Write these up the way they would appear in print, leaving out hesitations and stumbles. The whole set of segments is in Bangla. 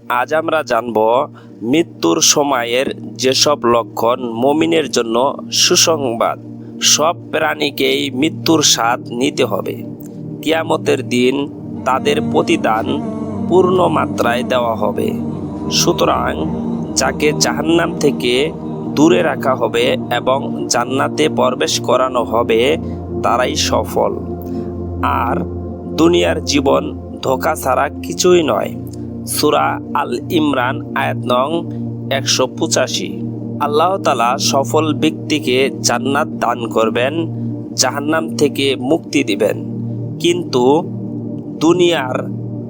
আজ আমরা জানব মৃত্যুর সময়ের যেসব লক্ষণ মুমিনের জন্য সুসংবাদ। সব প্রাণীকেই মৃত্যুর স্বাদ নিতে হবে। কিয়ামতের দিন তাদের প্রতিদান পূর্ণ মাত্রায় দেওয়া হবে। সুতরাং যাকে জাহান্নাম থেকে দূরে রাখা হবে এবং জান্নাতে প্রবেশ করানো হবে তারাই সফল। আর দুনিয়ার জীবন ধোঁকা ছাড়া কিছুই নয়। সূরা আল ইমরান আয়াত নং 185। আল্লাহ তাআলা সফল ব্যক্তিকে জান্নাত দান করবেন, জাহান্নাম থেকে মুক্তি দিবেন। কিন্তু দুনিয়ার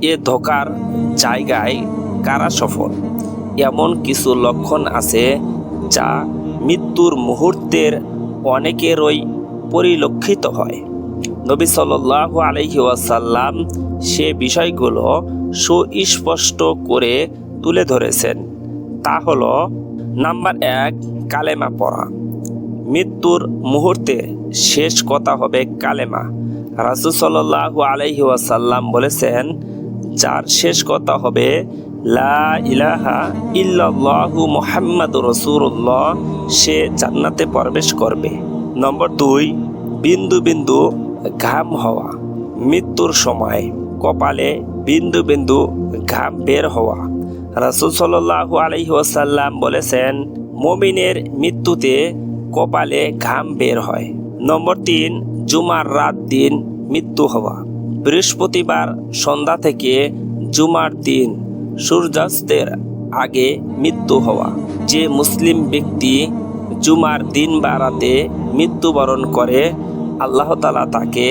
এ ধোঁকার জায়গায় কারা সফল? এমন কিছু লক্ষণ আছে যা মৃত্যুর মুহূর্তের অনেকেরই পরিলক্ষিত হয়। নবী সাল্লাল্লাহু আলাইহি ওয়াসাল্লাম সে বিষয়গুলো সুস্পষ্ট করে তুলে ধরেছেন। তা হলো, নাম্বার 1, কালেমা পড়া। মৃত্যুর মুহূর্তে শেষ কথা হবে কালেমা। রাসূল সাল্লাল্লাহু আলাইহি ওয়াসাল্লাম বলেছেন, যার শেষ কথা হবে লা ইলাহা ইল্লাল্লাহু মুহাম্মাদুর রাসূলুল্লাহ, সে জান্নাতে প্রবেশ করবে। নম্বর 2, বিন্দু বিন্দু ঘাম হওয়া। মৃত্যুর সময় কপালে বিন্দু বিন্দু ঘাম বের হওয়া। রাসূল সাল্লাল্লাহু আলাইহি ওয়াসাল্লাম বলেছেন, মুমিনের মৃত্যুতে কপালে ঘাম বের হয়। নম্বর 3, জুমার রাত দিন মৃত্যু হওয়া। বৃহস্পতিবার সন্ধ্যা থেকে জুমার দিন সূর্যাস্তের আগে মৃত্যু হওয়া। যে মুসলিম ব্যক্তি জুমার দিন বা রাতে মৃত্যুবরণ করে, আল্লাহ তাআলা তাকে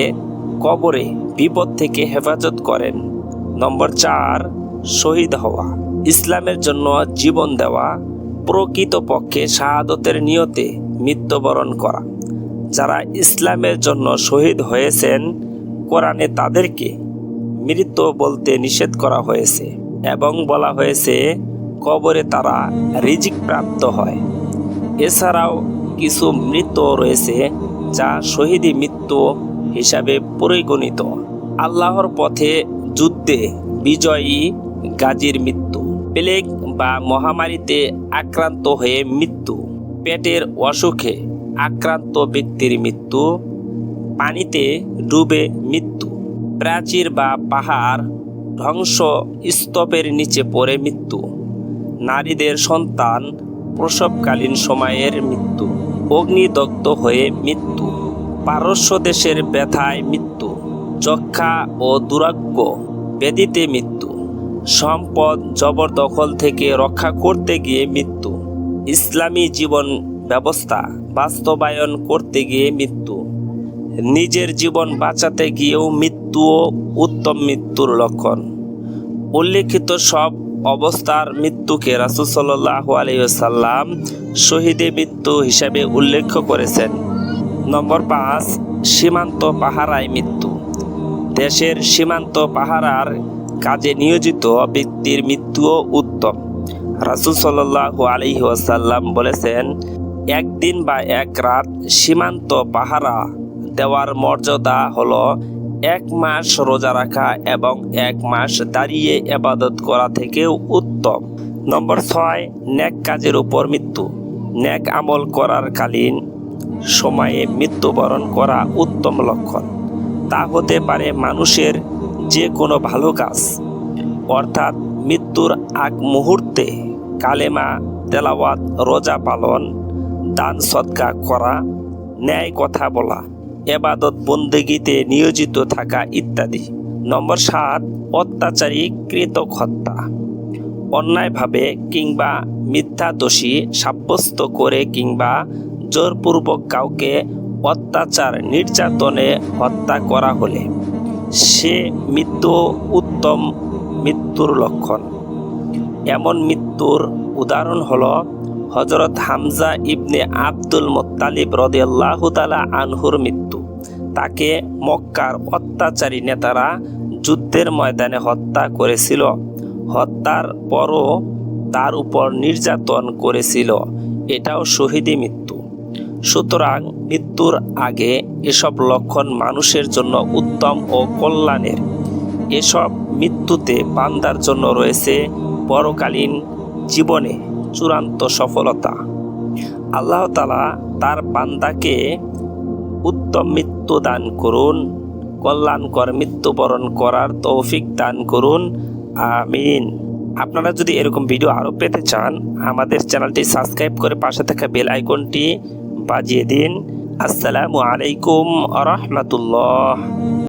কবরে বিপদ থেকে হেফাজত করেন। নম্বর 4, শহীদ হওয়া। ইসলামের জন্য জীবন দেওয়া, প্রকৃতপক্ষে শাহাদতের নিয়তে মৃত্যুবরণ করা। যারা ইসলামের জন্য শহীদ হয়েছেন, কোরআনে তাদেরকে মৃত বলতে নিষেধ করা হয়েছে এবং বলা হয়েছে কবরে তারা রিজিক প্রাপ্ত হয়। এছাড়াও কিছু মৃত্যু রয়েছে যা শহীদি মৃত্যু হিসাবে পরিগণিত। আল্লাহর পথে যুদ্ধে বিজয়ী গাজীর মৃত্যু, প্লেগ বা মহামারীতে আক্রান্ত হয়ে মৃত্যু, পেটের অসুখে আক্রান্ত ব্যক্তির মৃত্যু, পানিতে ডুবে মৃত্যু, প্রাচীর বা পাহাড় ধ্বংস স্তূপের নিচে পড়ে মৃত্যু, নারীদের সন্তান প্রসবকালীন সময়ের মৃত্যু, অগ্নিদগ্ধ হয়ে মৃত্যু, পারস্য দেশের ব্যথায় মৃত্যু, যক্ষা ও দুরাগ্য ব্যাধিতে মৃত্যু, সম্পদ জবরদখল থেকে রক্ষা করতে গিয়ে মৃত্যু, ইসলামী জীবন ব্যবস্থা বাস্তবায়ন করতে গিয়ে মৃত্যু, নিজের জীবন বাঁচাতে গিয়েও মৃত্যুও উত্তম মৃত্যুর লক্ষণ। উল্লেখিত সব অবস্থার মৃত্যুকে রাসূল সাল্লাল্লাহু আলাইহি ওয়াসাল্লাম শহীদের মৃত্যু হিসাবে উল্লেখ করেছেন। নম্বর 5, সীমান্ত পাহারায় মৃত্যু। দেশের সীমান্ত পাহারার কাজে নিয়োজিত ব্যক্তির মৃত্যুও উত্তম। রাসূল সাল্লাল্লাহু আলাইহি ওয়াসাল্লাম বলেছেন, একদিন বা এক রাত সীমান্ত পাহারা দেওয়ার মর্যাদা হলো 1 মাস রোজা রাখা এবং 1 মাস দাঁড়িয়ে ইবাদত করা থেকেও উত্তম। নম্বর 6, নেক কাজের উপর মৃত্যু। নেক আমল করার কালীন সময়ে মৃত্যুবরণ করা উত্তম লক্ষণ। তা হতে পারে মানুষের যে কোনো ভালো কাজ, অর্থাৎ মৃত্যুর আগ মুহূর্তে কালেমা তেলাওয়াত, রোজা পালন, দান সদকা করা, ন্যায় কথা বলা, ইবাদত বন্দেগীতে নিয়োজিত থাকা ইত্যাদি। নম্বর 7, অত্যাচারী কৃতক হত্যা। অন্যায়ভাবে কিংবা মিথ্যা দোষী সাব্যস্ত করে কিংবা জোরপূর্বক কাউকে অত্যাচার নির্যাতনে হত্যা করা হলে সে মৃত্যু উত্তম মৃত্যুর লক্ষণ। এমন মৃত্যুর উদাহরণ হলো হযরত হামজা ইবনে আব্দুল মুত্তালিব রাদিয়াল্লাহু তাআলা আনহুর মৃত্যু। তাকে মক্কার অত্যাচারী নেতারা যুদ্ধের ময়দানে হত্যা করেছিল। হত্যার পরও তার উপর নির্যাতন করেছিল। এটাও শহীদি মৃত্যু। সুতরাং মৃত্যুর আগে এসব লক্ষণ মানুষের জন্য উত্তম ও কল্যাণের। এসব মৃত্যুতে বান্দার জন্য রয়েছে পরকালীন জীবনে চূড়ান্ত সফলতা। আল্লাহ তাআলা তার বান্দাকে উত্তম মৃত্যু দান করুন, কল্যাণকর মৃত্যুবরণ করার তৌফিক দান করুন, আমিন। আপনারা যদি এরকম ভিডিও আরও পেতে চান, আমাদের চ্যানেলটি সাবস্ক্রাইব করে পাশে থাকা বেল আইকনটি বাজিয়ে দিন। আসসালামু আলাইকুম ওয়া রাহমাতুল্লাহ।